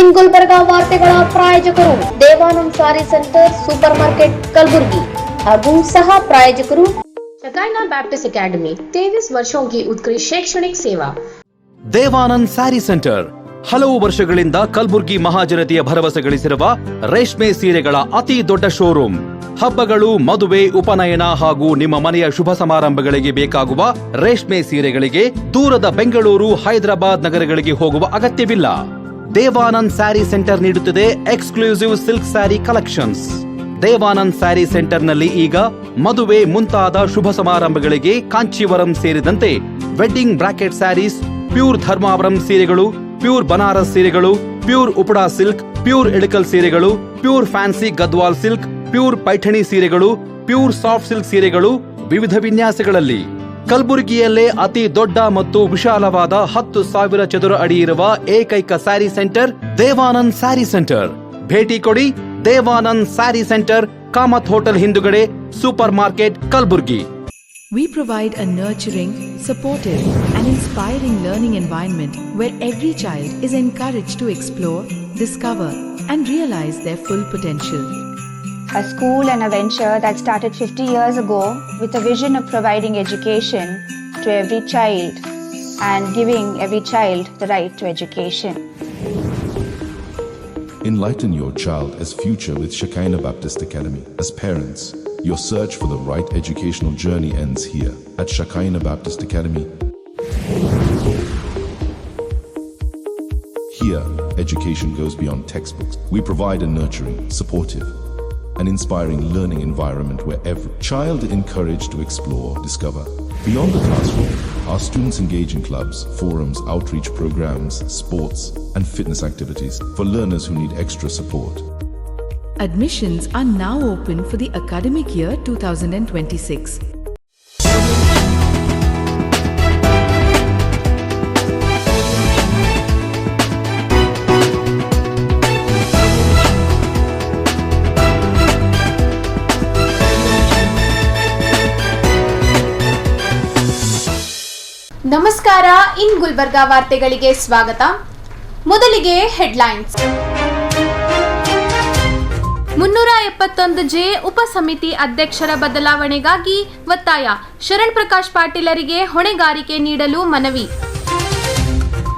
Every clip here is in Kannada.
ಇನ್ ಗುಲ್ಬರ್ಗಾ ವಾರ್ತೆಗಳ ಪ್ರಾಯೋಜಕರು ದೇವಾನಂದ್ ಸಾರಿ ಸೆಂಟರ್ ಸೂಪರ್ ಮಾರ್ಕೆಟ್ कलबुर्गी ಹಾಗೂ सह प्रायोजकರು शकाइना बैप्टिस्ट अकेडमी 23 वर्षों की उत्कृष्ट शैक्षणिक सेवा। ದೇವಾನಂದ್ ಸ್ಯಾರಿ ಸೆಂಟರ್ ಹಲವು ವರ್ಷಗಳಿಂದ ಕಲಬುರ್ಗಿ ಮಹಾಜನತೆಯ ಭರವಸೆ ಗಳಿಸಿರುವ ರೇಷ್ಮೆ ಸೀರೆಗಳ ಅತಿ ದೊಡ್ಡ ಶೋರೂಮ್. ಹಬ್ಬಗಳು, ಮದುವೆ, ಉಪನಯನ ಹಾಗೂ ನಿಮ್ಮ ಮನೆಯ ಶುಭ ಸಮಾರಂಭಗಳಿಗೆ ಬೇಕಾಗುವ ರೇಷ್ಮೆ ಸೀರೆಗಳಿಗೆ ದೂರದ ಬೆಂಗಳೂರು, ಹೈದರಾಬಾದ್ ನಗರಗಳಿಗೆ ಹೋಗುವ ಅಗತ್ಯವಿಲ್ಲ. ದೇವಾನಂದ್ ಸ್ಯಾರಿ ಸೆಂಟರ್ ನೀಡುತ್ತದೆ exclusive silk saree collections. Devanand saree ಸೆಂಟರ್ನಲ್ಲಿ ಈಗ ಮದುವೆ ಮುಂತಾದ ಶುಭ ಸಮಾರಂಭಗಳಿಗೆ ಕಾಂಚೀವರಂ ಸೇರಿದಂತೆ wedding brocade sarees, pure Dharmavaram ಸೀರೆಗಳು, ಪ್ಯೂರ್ ಬನಾರಸ್ ಸೀರೆಗಳು, pure Uppada silk, pure Ilkal ಸೀರೆಗಳು, pure fancy Gadwal silk, pure Paithani ಸೀರೆಗಳು, ಪ್ಯೂರ್ ಸಾಫ್ಟ್ ಸಿಲ್ಕ್ ಸೀರೆಗಳು ವಿವಿಧ ವಿನ್ಯಾಸಗಳಲ್ಲಿ. ಕಲಬುರಗಿಯಲ್ಲೇ ಅತಿ ದೊಡ್ಡ ಮತ್ತು ವಿಶಾಲವಾದ 10,000 ಚದುರ ಅಡಿ ಇರುವ ಏಕೈಕ ಸ್ಯಾರಿ ಸೆಂಟರ್ ದೇವಾನಂದ್ ಸ್ಯಾರಿ ಸೆಂಟರ್. ಭೇಟಿ ಕೊಡಿ. ದೇವಾನಂದ್ ಸ್ಯಾರಿ ಸೆಂಟರ್, ಕಾಮತ್ ಹೋಟೆಲ್ ಹಿಂದುಗಡೆ, super market, Kalaburagi. We provide a nurturing, supportive and inspiring learning environment where every child is encouraged to explore, discover and realize their full potential. A school and a venture that started 50 years ago with a vision of providing education to every child and giving every child the right to education. Enlighten your child as future with Shekinah Baptist Academy. As parents, your search for the right educational journey ends here at Shekinah Baptist Academy. Here, education goes beyond textbooks. We provide a nurturing, supportive, and inspiring learning environment where every child is encouraged to explore, discover. Beyond the classroom, our students engage in clubs, forums, outreach programs, sports, and fitness activities for learners who need extra support. Admissions are now open for the academic year 2026. ನಮಸ್ಕಾರ. ಇನ್ ಗುಲ್ಬರ್ಗಾ ವಾರ್ತೆಗಳಿಗೆ ಸ್ವಾಗತ. ಮೊದಲಿಗೆ ಹೆಡ್ಲೈನ್ಸ್. 371 ಉಪಸಮಿತಿ ಅಧ್ಯಕ್ಷರ ಬದಲಾವಣೆಗಾಗಿ ಒತ್ತಾಯ. ಶರಣ್ ಪ್ರಕಾಶ್ ಪಾಟೀಲರಿಗೆ ಹೊಣೆಗಾರಿಕೆ ನೀಡಲು ಮನವಿ.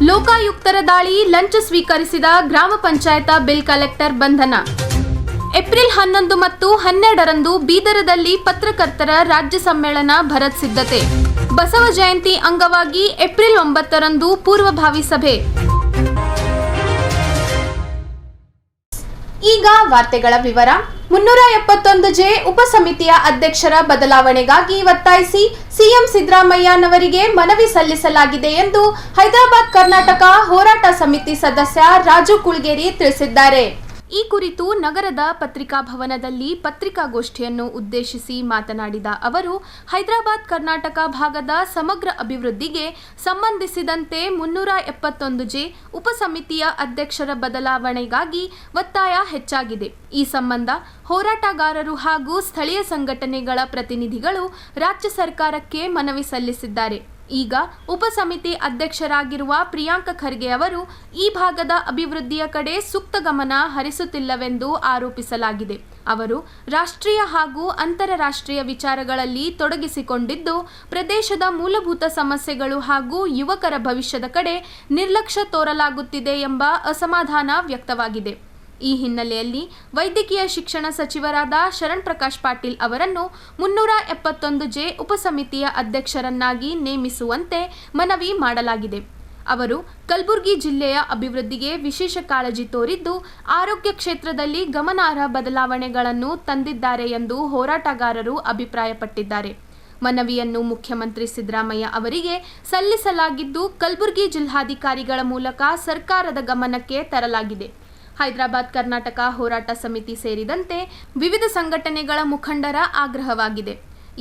ಲೋಕಾಯುಕ್ತರ ದಾಳಿ, ಲಂಚ ಸ್ವೀಕರಿಸಿದ ಗ್ರಾಮ ಪಂಚಾಯತ ಬಿಲ್ ಕಲೆಕ್ಟರ್ ಬಂಧನ. ಏಪ್ರಿಲ್ 11 ಮತ್ತು 12ರಂದು ಬೀದರದಲ್ಲಿ ಪತ್ರಕರ್ತರ ರಾಜ್ಯ ಸಮ್ಮೇಳನ ಭರತ್ ಸಿದ್ಧತೆ. ಬಸವ ಜಯಂತಿ ಅಂಗವಾಗಿ ಏಪ್ರಿಲ್ 9ರಂದು ಪೂರ್ವಭಾವಿ ಸಭೆ. ಈಗ ವಾರ್ತೆಗಳ ವಿವರ. 371 ಉಪಸಮಿತಿಯ ಅಧ್ಯಕ್ಷರ ಬದಲಾವಣೆಗಾಗಿ ಒತ್ತಾಯಿಸಿ ಸಿಎಂ ಸಿದ್ದರಾಮಯ್ಯನವರಿಗೆ ಮನವಿ ಸಲ್ಲಿಸಲಾಗಿದೆ ಎಂದು ಹೈದರಾಬಾದ್ ಕರ್ನಾಟಕ ಹೋರಾಟ ಸಮಿತಿ ಸದಸ್ಯ ರಾಜು ಕುಳಗೇರಿ ತಿಳಿಸಿದ್ದಾರೆ. ಈ ಕುರಿತು ನಗರದ ಪತ್ರಿಕಾ ಭವನದಲ್ಲಿ ಪತ್ರಿಕಾಗೋಷ್ಠಿಯನ್ನು ಉದ್ದೇಶಿಸಿ ಮಾತನಾಡಿದ ಅವರು, ಹೈದರಾಬಾದ್ ಕರ್ನಾಟಕ ಭಾಗದ ಸಮಗ್ರ ಅಭಿವೃದ್ಧಿಗೆ ಸಂಬಂಧಿಸಿದಂತೆ 371 ಉಪಸಮಿತಿಯ ಅಧ್ಯಕ್ಷರ ಬದಲಾವಣೆಗಾಗಿ ಒತ್ತಾಯ ಹೆಚ್ಚಾಗಿದೆ. ಈ ಸಂಬಂಧ ಹೋರಾಟಗಾರರು ಹಾಗೂ ಸ್ಥಳೀಯ ಸಂಘಟನೆಗಳ ಪ್ರತಿನಿಧಿಗಳು ರಾಜ್ಯ ಸರ್ಕಾರಕ್ಕೆ ಮನವಿ ಸಲ್ಲಿಸಿದ್ದಾರೆ. ಈಗ ಉಪಸಮಿತಿ ಅಧ್ಯಕ್ಷರಾಗಿರುವ ಪ್ರಿಯಾಂಕ ಖರ್ಗೆ ಅವರು ಈ ಭಾಗದ ಅಭಿವೃದ್ಧಿಯ ಕಡೆ ಸೂಕ್ತ ಗಮನ ಹರಿಸುತ್ತಿಲ್ಲವೆಂದು ಆರೋಪಿಸಲಾಗಿದೆ. ಅವರು ರಾಷ್ಟ್ರೀಯ ಹಾಗೂ ಅಂತಾರಾಷ್ಟ್ರೀಯ ವಿಚಾರಗಳಲ್ಲಿ ತೊಡಗಿಸಿಕೊಂಡಿದ್ದು, ಪ್ರದೇಶದ ಮೂಲಭೂತ ಸಮಸ್ಯೆಗಳು ಹಾಗೂ ಯುವಕರ ಭವಿಷ್ಯದ ಕಡೆ ನಿರ್ಲಕ್ಷ್ಯ ತೋರಲಾಗುತ್ತಿದೆ ಎಂಬ ಅಸಮಾಧಾನ ವ್ಯಕ್ತವಾಗಿದೆ. ಈ ಹಿನ್ನೆಲೆಯಲ್ಲಿ ವೈದ್ಯಕೀಯ ಶಿಕ್ಷಣ ಸಚಿವರಾದ ಶರಣ್ ಪ್ರಕಾಶ್ ಪಾಟೀಲ್ ಅವರನ್ನು 371 ಉಪಸಮಿತಿಯ ಅಧ್ಯಕ್ಷರನ್ನಾಗಿ ನೇಮಿಸುವಂತೆ ಮನವಿ ಮಾಡಲಾಗಿದೆ. ಅವರು ಕಲಬುರಗಿ ಜಿಲ್ಲೆಯ ಅಭಿವೃದ್ಧಿಗೆ ವಿಶೇಷ ಕಾಳಜಿ ತೋರಿದ್ದು, ಆರೋಗ್ಯ ಕ್ಷೇತ್ರದಲ್ಲಿ ಗಮನಾರ್ಹ ಬದಲಾವಣೆಗಳನ್ನು ತಂದಿದ್ದಾರೆ ಎಂದು ಹೋರಾಟಗಾರರು ಅಭಿಪ್ರಾಯಪಟ್ಟಿದ್ದಾರೆ. ಮನವಿಯನ್ನು ಮುಖ್ಯಮಂತ್ರಿ ಸಿದ್ದರಾಮಯ್ಯ ಅವರಿಗೆ ಸಲ್ಲಿಸಲಾಗಿದ್ದು, ಕಲಬುರಗಿ ಜಿಲ್ಲಾಧಿಕಾರಿಗಳ ಮೂಲಕ ಸರ್ಕಾರದ ಗಮನಕ್ಕೆ ತರಲಾಗಿದೆ. ಹೈದರಾಬಾದ್ ಕರ್ನಾಟಕ ಹೋರಾಟ ಸಮಿತಿ ಸೇರಿದಂತೆ ವಿವಿಧ ಸಂಘಟನೆಗಳ ಮುಖಂಡರ ಆಗ್ರಹವಾಗಿದೆ.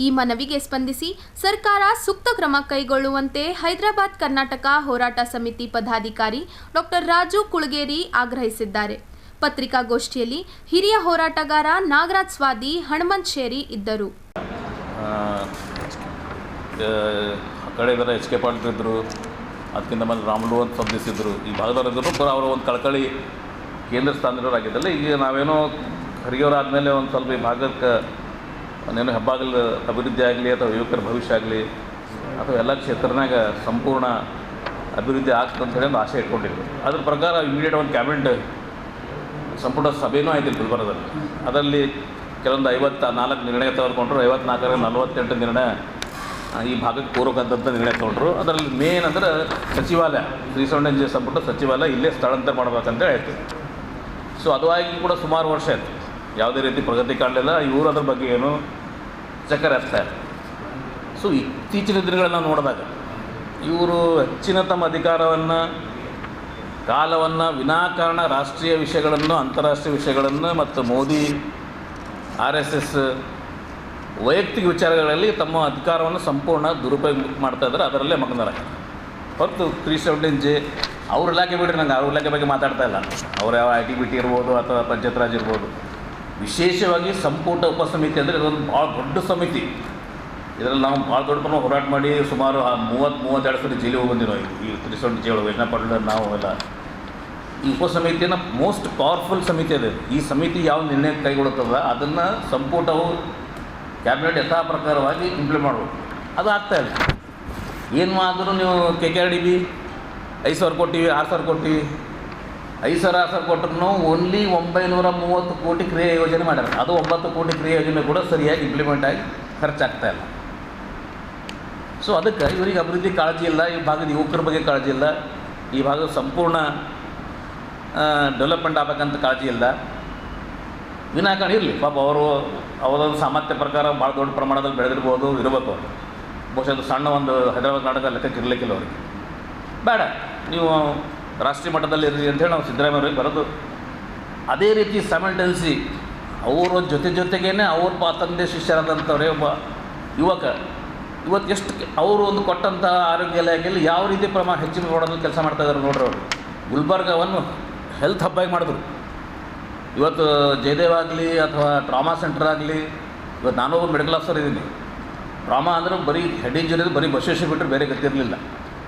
ಈ ಮನವಿಗೆ ಸ್ಪಂದಿಸಿ ಸರ್ಕಾರ ಸೂಕ್ತ ಕ್ರಮ ಕೈಗೊಳ್ಳುವಂತೆ ಹೈದರಾಬಾದ್ ಕರ್ನಾಟಕ ಹೋರಾಟ ಸಮಿತಿ ಪದಾಧಿಕಾರಿ ಡಾಕ್ಟರ್ ರಾಜು ಕುಳಗೇರಿ ಆಗ್ರಹಿಸಿದ್ದಾರೆ. ಪತ್ರಿಕಾಗೋಷ್ಠಿಯಲ್ಲಿ ಹಿರಿಯ ಹೋರಾಟಗಾರ ನಾಗರಾಜ್ ಸ್ವಾದಿ, ಹನುಮಂತ್ ಶೇರಿ ಇದ್ದರು. HK ಪಾಟೀಲ್ ಇದ್ದರು, ಅದಕ್ಕಿಂತ ಮೇಲೆ ರಾಮುಲು ಅಂತ ಶಬ್ದಿಸಿದ್ರು. ಈ ಭಾಗದವರಿದ್ದರು ಅವರ ಒಂದು ಕಳಕಳಿ ಕೇಂದ್ರ ಸ್ಥಾನದವರಾಗಿದ್ದಲ್ಲ. ಈಗ ನಾವೇನೋ ಖರ್ಗೆಯವರಾದಮೇಲೆ ಒಂದು ಸ್ವಲ್ಪ ಈ ಭಾಗಕ್ಕೆ ಒಂದೇನೋ ಹೆಬ್ಬಾಗಲು ಅಭಿವೃದ್ಧಿ ಆಗಲಿ ಅಥವಾ ಯುವಕರ ಭವಿಷ್ಯ ಆಗಲಿ ಅಥವಾ ಎಲ್ಲ ಕ್ಷೇತ್ರನಾಗ ಸಂಪೂರ್ಣ ಅಭಿವೃದ್ಧಿ ಆಗ್ತದೆ ಅಂತೇಳಿ ಒಂದು ಆಸೆ ಇಟ್ಕೊಂಡಿದ್ರು. ಅದ್ರ ಪ್ರಕಾರ ಇಮಿಡಿಯೇಟ್ ಒಂದು ಕ್ಯಾಬಿನೆಟ್ ಸಂಪುಟ ಸಭೆಯೂ ಆಯ್ತು ಗುಲ್ಬರ್ಗದಲ್ಲಿ. ಅದರಲ್ಲಿ ಕೆಲವೊಂದು 54 ನಿರ್ಣಯ ತೆಗೆದುಕೊಂಡ್ರು. 54ರಲ್ಲಿ 48 ನಿರ್ಣಯ ಈ ಭಾಗಕ್ಕೆ ಪೂರಕಂತ ನಿರ್ಣಯ ತೊಗೊಂಡ್ರು. ಅದರಲ್ಲಿ ಮೇನ್ ಅಂದರೆ ಸಚಿವಾಲಯ, 370 ಸಂಪುಟ ಸಚಿವಾಲಯ ಇಲ್ಲೇ ಸ್ಥಳಾಂತರ ಮಾಡ್ಬೇಕಂತೇಳಿ ಆಯಿತು. ಸೊ ಅದು ಆಗಿ ಕೂಡ ಸುಮಾರು ವರ್ಷ ಆಯಿತು, ಯಾವುದೇ ರೀತಿ ಪ್ರಗತಿ ಕಾಣಲಿಲ್ಲ. ಇವರು ಅದ್ರ ಬಗ್ಗೆ ಏನು ಚಕ್ಕರ್ ಹಚ್ತಾ ಇಲ್ಲ. ಸೊ ಇತ್ತೀಚಿನ ದಿನಗಳನ್ನು ನೋಡಿದಾಗ ಇವರು ಹೆಚ್ಚಿನ ತಮ್ಮ ಅಧಿಕಾರವನ್ನು, ಕಾಲವನ್ನು ವಿನಾಕಾರಣ ರಾಷ್ಟ್ರೀಯ ವಿಷಯಗಳನ್ನು, ಅಂತಾರಾಷ್ಟ್ರೀಯ ವಿಷಯಗಳನ್ನು ಮತ್ತು ಮೋದಿ RSS ವೈಯಕ್ತಿಕ ವಿಚಾರಗಳಲ್ಲಿ ತಮ್ಮ ಅಧಿಕಾರವನ್ನು ಸಂಪೂರ್ಣ ದುರುಪಯೋಗ ಮಾಡ್ತಾಯಿದ್ದಾರೆ. ಅದರಲ್ಲೇ ಮಗ್ನರ ಹೊರತು 317J ಅವ್ರ ಇಲಾಖೆ ಬಿಟ್ಟರೆ ನಂಗೆ ಅವ್ರ ಇಲಾಖೆ ಬಗ್ಗೆ ಮಾತಾಡ್ತಾ ಇಲ್ಲ. ಅವ್ರು ಯಾವ ITBT ಇರ್ಬೋದು ಅಥವಾ ಪಂಚಾಯತ್ ರಾಜ್ ಇರ್ಬೋದು. ವಿಶೇಷವಾಗಿ ಸಂಪುಟ ಉಪಸಮಿತಿ ಅಂದರೆ ಇದೊಂದು ಭಾಳ ದೊಡ್ಡ ಸಮಿತಿ. ಇದರಲ್ಲಿ ನಾವು ಭಾಳ ದೊಡ್ಡ ಪ್ರಮಾಣ ಹೋರಾಟ ಮಾಡಿ ಸುಮಾರು 30-32 ಸರಿ ಜೈಲಿಗೆ ಹೋಗಿ ಬಂದಿರೋ ಈ 317J ಒಳಗೆ ಯಜ್ಞ ಪಡ್ಲ ನಾವು ಎಲ್ಲ. ಈ ಉಪಸಮಿತಿಯನ್ನು ಮೋಸ್ಟ್ ಪವರ್ಫುಲ್ ಸಮಿತಿ ಇದೆ. ಈ ಸಮಿತಿ ಯಾವ ನಿರ್ಣಯ ಕೈಗೊಳ್ಳುತ್ತದ ಅದನ್ನು ಸಂಪುಟವು ಕ್ಯಾಬಿನೆಟ್ ಯಥಾ ಪ್ರಕಾರವಾಗಿ ಇಂಪ್ಲಿಮೆಂಟ್ ಮಾಡಬೇಕು. ಅದು ಆಗ್ತಾಯಿಲ್ಲ. ಏನು ಮಾಡಿದ್ರು ನೀವು KKRDB 5,000 ಕೊಟ್ಟಿವಿ, 6,000 ಕೊಟ್ಟಿವಿ, 5,000 ಕೊಟ್ಟರು ಓನ್ಲಿ 930 ಕೋಟಿ ಕ್ರಿಯಾ ಯೋಜನೆ ಮಾಡ್ಯಾರ. ಅದು 9 ಕೋಟಿ ಕ್ರಿಯಾ ಯೋಜನೆ ಕೂಡ ಸರಿಯಾಗಿ ಇಂಪ್ಲಿಮೆಂಟ್ ಆಗಿ ಖರ್ಚಾಗ್ತಾಯಿಲ್ಲ. ಸೊ ಅದಕ್ಕೆ ಇವರಿಗೆ ಅಭಿವೃದ್ಧಿ ಕಾಳಜಿ ಇಲ್ಲ, ಈ ಭಾಗದ ಯುವಕರ ಬಗ್ಗೆ ಕಾಳಜಿ ಇಲ್ಲ, ಈ ಭಾಗದ ಸಂಪೂರ್ಣ ಡೆವಲಪ್ಮೆಂಟ್ ಆಗಬೇಕಂತ ಕಾಳಜಿ ಇಲ್ಲ. ವಿನಾಕಾರಣ ಇರಲಿ ಪಾಪ ಅವರು ಅವರೊಂದು ಸಾಮರ್ಥ್ಯ ಪ್ರಕಾರ ಭಾಳ ದೊಡ್ಡ ಪ್ರಮಾಣದಲ್ಲಿ ಬೆಳೆದಿರ್ಬೋದು, ಇರಬೇಕು ಅವರು. ಬಹುಶಃ ಅದು ಸಣ್ಣ ಒಂದು ಹೈದರಾಬಾದ್ ನಾಟಕ ಲೆಕ್ಕಕ್ಕೆ ಇರಲಿಕ್ಕಿಲ್ಲ ಅವರಿಗೆ. ಬೇಡ ನೀವು ರಾಷ್ಟ್ರೀಯ ಮಟ್ಟದಲ್ಲಿ ಇರಲಿ ಅಂತೇಳಿ ನಾವು ಸಿದ್ದರಾಮಯ್ಯ ಅವ್ರಿಗೆ ಬರೋದು. ಅದೇ ರೀತಿ ಸೈಮಲ್ಟೇನಿಯಸ್ಲಿ ಅವರ ಜೊತೆಗೇ ಅವ್ರ ತಂದೆ ಶಿಷ್ಯರಾದಂಥವ್ರೆ ಒಬ್ಬ ಯುವಕ ಇವತ್ತು ಎಷ್ಟು ಅವರು ಒಂದು ಕೊಟ್ಟಂಥ ಆರೋಗ್ಯ ಇಲಾಖೆಯಲ್ಲಿ ಯಾವ ರೀತಿ ಹೆಚ್ಚಿನ ಪ್ರಮಾಣದಲ್ಲಿ ಕೆಲಸ ಮಾಡ್ತಾಯಿದ್ದಾರೆ ನೋಡ್ರಿ. ಅವರು ಗುಲ್ಬರ್ಗವನ್ನು ಹೆಲ್ತ್ ಹಬ್ಬಾಗಿ ಮಾಡಿದ್ರು. ಇವತ್ತು ಜಯದೇವ್ ಆಗಲಿ ಅಥವಾ ಟ್ರಾಮಾ ಸೆಂಟರ್ ಆಗಲಿ, ಇವತ್ತು ನಾನು ಒಬ್ಬರು ಮೆಡಿಕಲ್ ಆಫೀಸರ್ ಇದ್ದೀನಿ. ಟ್ರಾಮಾ ಅಂದರೆ ಬರೀ ಹೆಡ್ ಇಂಜುರಿ ಬರೀ ಬಸವೇಶ್ವರ ಬಿಟ್ಟರೆ ಬೇರೆ ಗೊತ್ತಿರಲಿಲ್ಲ.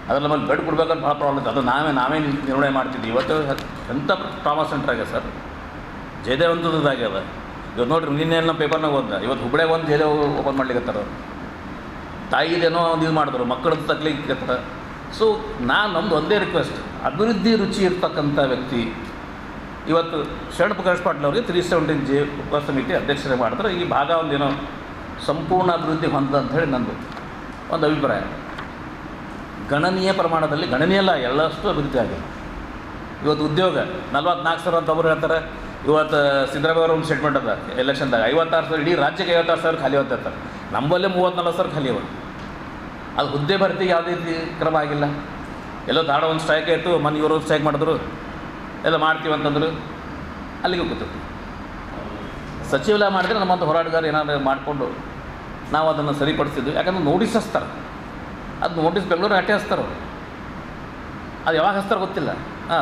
ಅದ್ರಲ್ಲಿ ನಮ್ಮಲ್ಲಿ ಬೆಡ್ ಕೊಡ್ಬೇಕಂತ ಭಾಳ ಪ್ರಾಬ್ಲಮ್ ಇತ್ತು. ಅದು ನಾವೇ ನಿರ್ಣಯ ಮಾಡ್ತಿದ್ವಿ. ಇವತ್ತು ಎಂಥ ಟ್ರಾಮಾ ಸೆಂಟರ್ ಆಗಿದೆ ಸರ್, ಜಯದೇವ್ ಅಂತದಾಗ್ಯದ. ಇವತ್ತು ನೋಡಿರಿ, ನಿನ್ನೆ ನಮ್ಮ ಪೇಪರ್ನಾಗ ಓದ, ಇವತ್ತು ಹುಬ್ಬಳ್ಳಿಯಾಗ ಒಂದು ಜಯದೇವ್ ಓಪನ್ ಮಾಡ್ಲಿಕ್ಕೆ ತಾಯಿದೇನೋ ಒಂದು ಇದು ಮಾಡಿದ್ರು, ಮಕ್ಕಳದ್ದು ತಕ್ಲಿಕ್ಕೆ. ಸೊ ನಮ್ಮದು ಒಂದೇ ರಿಕ್ವೆಸ್ಟ್, ಅಭಿವೃದ್ಧಿ ರುಚಿ ಇರ್ತಕ್ಕಂಥ ವ್ಯಕ್ತಿ ಇವತ್ತು ಶರಣ್ ಪ್ರಕಾಶ್ ಪಾಟೀಲ್ ಅವರಿಗೆ 317J ಉಪಸಮಿತಿ ಅಧ್ಯಕ್ಷತೆ ಮಾಡಿದ್ರೆ ಈ ಭಾಗ ಒಂದೇನೋ ಸಂಪೂರ್ಣ ಅಭಿವೃದ್ಧಿ ಹೊಂದ ಅಂಥೇಳಿ ನಂದು ಒಂದು ಅಭಿಪ್ರಾಯ. ಗಣನೀಯ ಪ್ರಮಾಣದಲ್ಲಿ, ಗಣನೀಯಲ್ಲ ಎಲ್ಲಷ್ಟು ಅಭಿವೃದ್ಧಿ ಆಗಿದೆ. ಇವತ್ತು ಉದ್ಯೋಗ 44,000 ಅಂತ ಒಬ್ಬರು ಹೇಳ್ತಾರೆ. ಇವತ್ತು ಸಿದ್ದರಾಮಯ್ಯ ಅವರು ಒಂದು ಸ್ಟೇಟ್ಮೆಂಟ್ ಅದ ಎಲೆಕ್ಷನ್ದಾಗ 56,000, ಇಡೀ ರಾಜ್ಯಕ್ಕೆ 56,000 ಖಾಲಿ ಹೋಗ್ತಿರ್ತಾರೆ. ನಮ್ಮಲ್ಲೇ 34,000 ಖಾಲಿ ಅವ. ಅದು ಹುದ್ದೆ ಭರ್ತಿಗೆ ಯಾವುದೇ ರೀತಿ ಕ್ರಮ ಆಗಿಲ್ಲ. ಎಲ್ಲೋ ಧಾಡ ಒಂದು ಸ್ಟ್ರೈಕ್ ಆಯಿತು, ಮನೆ ಇವರು ಸ್ಟ್ರೈಕ್ ಮಾಡಿದ್ರು, ಎಲ್ಲ ಮಾಡ್ತೀವಿ ಅಂತಂದರು, ಅಲ್ಲಿಗೆ ಕೂತಿತ್ತು. ಸಚಿವಾಲಯ ಮಾಡಿದ್ರೆ ನಮ್ಮಂಥ ಹೋರಾಟಗಾರ ಏನಾದ್ರು ಮಾಡಿಕೊಂಡು ನಾವು ಅದನ್ನು ಸರಿಪಡಿಸಿದ್ವಿ. ಯಾಕಂದ್ರೆ ನೋಟಿಸ್ ಹಚ್ತಾರೆ, ಅದು ನೋಟಿಸ್ ಬೆಂಗಳೂರು ಅಟ್ಟೆ ಹಚ್ತಾರೆ. ಅದು ಯಾವಾಗ ಹಚ್ತಾರೆ ಗೊತ್ತಿಲ್ಲ.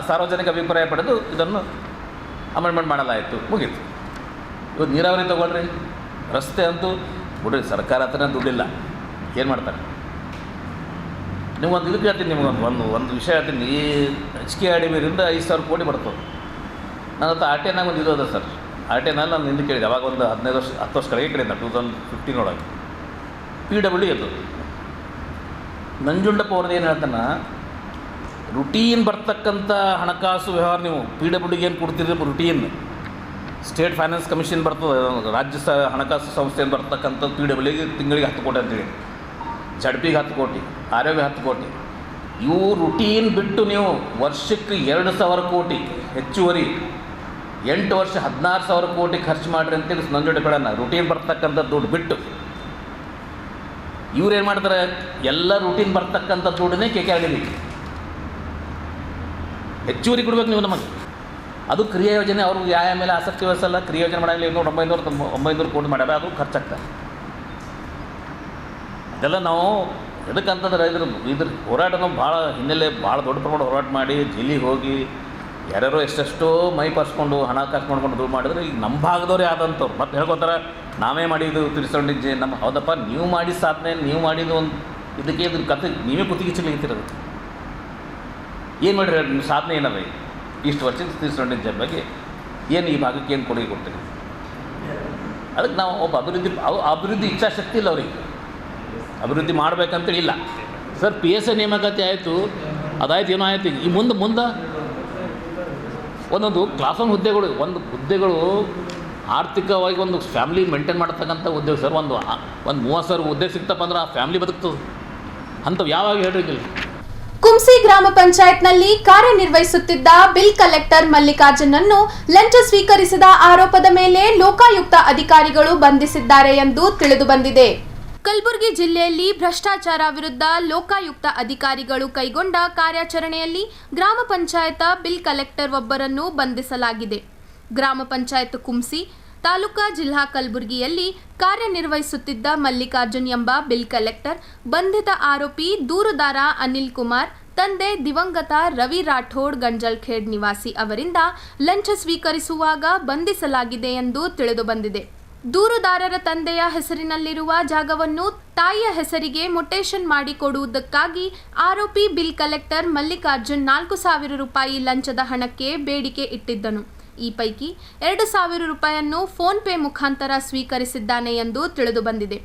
ಸಾರ್ವಜನಿಕ ಅಭಿಪ್ರಾಯ ಪಡೆದು ಇದನ್ನು ಅಮೆಂಡ್ಮೆಂಟ್ ಮಾಡಲಾಯಿತು, ಮುಗೀತು. ಇವತ್ತು ನೀರಾವರಿ ತೊಗೊಳ್ರಿ, ರಸ್ತೆ ಅಂತೂ ಬಿಡ್ರಿ, ಸರ್ಕಾರ ಹತ್ರನೇ ದುಡ್ಡಿಲ್ಲ, ಏನು ಮಾಡ್ತಾರೆ? ನೀವು ಒಂದು ಇದಕ್ಕೆ ಹೇಳ್ತೀನಿ, ನಿಮ್ಗೆ ಒಂದು ವಿಷಯ ಹೇಳ್ತೀನಿ. ಈ HKRDBರಿಂದ 5,000 ಕೋಟಿ ಬರ್ತದೆ. ನನ್ನ ಹತ್ರ RTNಾಗ ಒಂದು ಇದು ಅದ ಸರ್. RTನಲ್ಲಿ ನಾನು ಹಿಂದೆ ಕೇಳಿದೆ, ಅವಾಗ ಒಂದು 10 ವರ್ಷ ಕೆಳಗೆ ಕೇಳಿದ್ದೆ, 2015 ಒಳಗೆ. PWD ಅದು ನಂಜುಂಡಪ್ಪ ಅವ್ರದ್ದು ಏನು ಹೇಳ್ತಾನೆ, ರುಟೀನ್ ಬರ್ತಕ್ಕಂಥ ಹಣಕಾಸು ವ್ಯವಹಾರ ನೀವು PWDಗೆ ಏನು ಕೊಡ್ತೀರಿ, ರುಟೀನ್ ಸ್ಟೇಟ್ ಫೈನಾನ್ಸ್ ಕಮಿಷನ್ ಬರ್ತದೆ, ರಾಜ್ಯ ಹಣಕಾಸು ಸಂಸ್ಥೆಯನ್ನು ಬರ್ತಕ್ಕಂಥ PWDಗೆ ತಿಂಗಳಿಗೆ 10 ಕೋಟಿ ಅಂತೇಳಿ, ZPಗೆ 10 ಕೋಟಿ, ಆರೋಗ್ಯ 10 ಕೋಟಿ. ಇವು ರುಟೀನ್ ಬಿಟ್ಟು ನೀವು ವರ್ಷಕ್ಕೆ 2,000 ಕೋಟಿ ಹೆಚ್ಚುವರಿ 8 ವರ್ಷ 16,000 ಕೋಟಿ ಖರ್ಚು ಮಾಡಿರಿ ಅಂತೇಳಿ ನಂಜುಂಡಪ್ಪನ ರುಟೀನ್ ಬರ್ತಕ್ಕಂಥ ದುಡ್ಡು ಬಿಟ್ಟು. ಇವ್ರೇನು ಮಾಡ್ತಾರೆ, ಎಲ್ಲ ರುಟೀನ್ ಬರ್ತಕ್ಕಂಥ ದುಡ್ಡನ್ನೇ KKRDB ಹೆಚ್ಚುವರಿ ಕೊಡ್ಬೇಕು ನೀವು ನಮಗೆ. ಅದು ಕ್ರಿಯಾ ಯೋಜನೆ, ಅವರು ಯಾವ ಮೇಲೆ ಆಸಕ್ತಿ ವಹಿಸಲ್ಲ. ಕ್ರಿಯಾ ಯೋಜನೆ ಮಾಡಾಗಲಿ 900 ಕೋಟಿ ಮಾಡ್ಯಾರ, ಅದು ಖರ್ಚಾಗ್ತದೆ. ಇದೆಲ್ಲ ನಾವು ಎದಕ್ಕಂತಂದ್ರೆ ಇದ್ರ ಹೋರಾಟ ನಾವು ಭಾಳ ಹಿನ್ನೆಲೆ, ಭಾಳ ದೊಡ್ಡ ಪ್ರಮಾಣ ಹೋರಾಟ ಮಾಡಿ ಜೈಲಿಗೆ ಹೋಗಿ ಯಾರ್ಯಾರೋ ಎಷ್ಟೆಷ್ಟೋ ಮೈ ಪರ್ಸ್ಕೊಂಡು ಹಣ ಖರ್ಚು ಮಾಡ್ಕೊಂಡು ದುಡ್ಡು ಮಾಡಿದ್ರೆ ಈಗ ನಮ್ಮ ಭಾಗದವ್ರೇ ಆದಂಥವ್ರು ಮತ್ತೆ ಹೇಳ್ಕೊತಾರೆ, ನಾವೇ ಮಾಡಿದ್ದು 317J ನಮ್ಮ. ಹೌದಪ್ಪ, ನೀವು ಮಾಡಿದ ಸಾಧನೆ, ನೀವು ಮಾಡಿದ ಒಂದು ಇದಕ್ಕೆ ಇದ್ರ ಕತೆ ನೀವೇ ಕುತ್ತಿಗೆ ಚಿಲಿಗಿತ್ತಿರೋದು. ಏನು ಮಾಡಿರಿ ನಿಮ್ಮ ಸಾಧನೆ ಏನದ? ಇಷ್ಟು ವರ್ಷಕ್ಕೆ ತೀರಿಸ್ಕೊಂಡಿದ್ದ ಜಬ್ಬಗೆ ಏನು ಈ ಭಾಗಕ್ಕೆ ಏನು ಕೊಡುಗೆ ಕೊಡ್ತೀರಿ? ಅದಕ್ಕೆ ನಾವು ಒಬ್ಬ ಅಭಿವೃದ್ಧಿ ಇಚ್ಛಾಶಕ್ತಿ ಇಲ್ಲ ಅವರಿಗೆ, ಅಭಿವೃದ್ಧಿ ಮಾಡಬೇಕಂತೇಳಿ ಇಲ್ಲ. ಸರ್ PSI ನೇಮಕಾತಿ ಆಯಿತು, ಅದಾಯ್ತು, ಏನೋ ಆಯಿತು. ಈ ಮುಂದೆ ಒಂದೊಂದು ಕ್ಲಾಸ್ 1 ಹುದ್ದೆಗಳು ಆರ್ಥಿಕವಾಗಿ ಒಂದು ಫ್ಯಾಮಿಲಿ ಮೇಂಟೈನ್ ಮಾಡ್ತಕ್ಕಂಥ ಉದ್ಯೋಗ ಸರ್. ಒಂದು 30,000 ಹುದ್ದೆ ಸಿಗ್ತಪ್ಪ ಅಂದ್ರೆ ಆ ಫ್ಯಾಮಿಲಿ ಬದುಕ್ತದೆ. ಅಂಥವು ಯಾವಾಗ ಹೇಳಿಲ್ಲ. ಕುಂಸಿ ಗ್ರಾಮ ಪಂಚಾಯತ್ನಲ್ಲಿ ಕಾರ್ಯನಿರ್ವಹಿಸುತ್ತಿದ್ದ ಬಿಲ್ ಕಲೆಕ್ಟರ್ ಮಲ್ಲಿಕಾರ್ಜುನ್ ಅನ್ನು ಲಂಚ ಸ್ವೀಕರಿಸಿದ ಆರೋಪದ ಮೇಲೆ ಲೋಕಾಯುಕ್ತ ಅಧಿಕಾರಿಗಳು ಬಂಧಿಸಿದ್ದಾರೆ ಎಂದು ತಿಳಿದುಬಂದಿದೆ. ಕಲಬುರಗಿ ಜಿಲ್ಲೆಯಲ್ಲಿ ಭ್ರಷ್ಟಾಚಾರ ವಿರುದ್ಧ ಲೋಕಾಯುಕ್ತ ಅಧಿಕಾರಿಗಳು ಕೈಗೊಂಡ ಕಾರ್ಯಾಚರಣೆಯಲ್ಲಿ ಗ್ರಾಮ ಪಂಚಾಯತ್ ಬಿಲ್ ಕಲೆಕ್ಟರ್ ಒಬ್ಬರನ್ನು ಬಂಧಿಸಲಾಗಿದೆ. ಗ್ರಾಮ ಪಂಚಾಯತ್ ಕುಂಸಿ ತಾಲೂಕಾ ಜಿಲ್ಲಾ ಕಲಬುರಗಿಯಲ್ಲಿ ಕಾರ್ಯನಿರ್ವಹಿಸುತ್ತಿದ್ದ ಮಲ್ಲಿಕಾರ್ಜುನ್ ಎಂಬ ಬಿಲ್ ಕಲೆಕ್ಟರ್ ಬಂಧಿತ ಆರೋಪಿ ದೂರುದಾರ ಅನಿಲ್ ಕುಮಾರ್ ತಂದೆ ದಿವಂಗತ ರವಿ ರಾಠೋಡ್ ಗಂಜಲ್ಖೇಡ್ ನಿವಾಸಿ ಅವರಿಂದ ಲಂಚ ಸ್ವೀಕರಿಸುವಾಗ ಬಂಧಿಸಲಾಗಿದೆ ಎಂದು ತಿಳಿದುಬಂದಿದೆ. ದೂರುದಾರರ ತಂದೆಯ ಹೆಸರಿನಲ್ಲಿರುವ ಜಾಗವನ್ನು ತಾಯಿಯ ಹೆಸರಿಗೆ ಮೊಟೇಷನ್ ಮಾಡಿಕೊಡುವುದಕ್ಕಾಗಿ ಆರೋಪಿ ಬಿಲ್ ಕಲೆಕ್ಟರ್ ಮಲ್ಲಿಕಾರ್ಜುನ್ 4,000 ರೂಪಾಯಿ ಲಂಚದ ಹಣಕ್ಕೆ ಬೇಡಿಕೆ ಇಟ್ಟಿದ್ದನು. ಈ ಪೈಕಿ 2,000 ರೂಪಾಯಿಯನ್ನು ಫೋನ್ ಪೇ ಮುಖಾಂತರ ಸ್ವೀಕರಿಸಿದ್ದಾನೆ ಎಂದು ತಿಳಿದುಬಂದಿದೆ.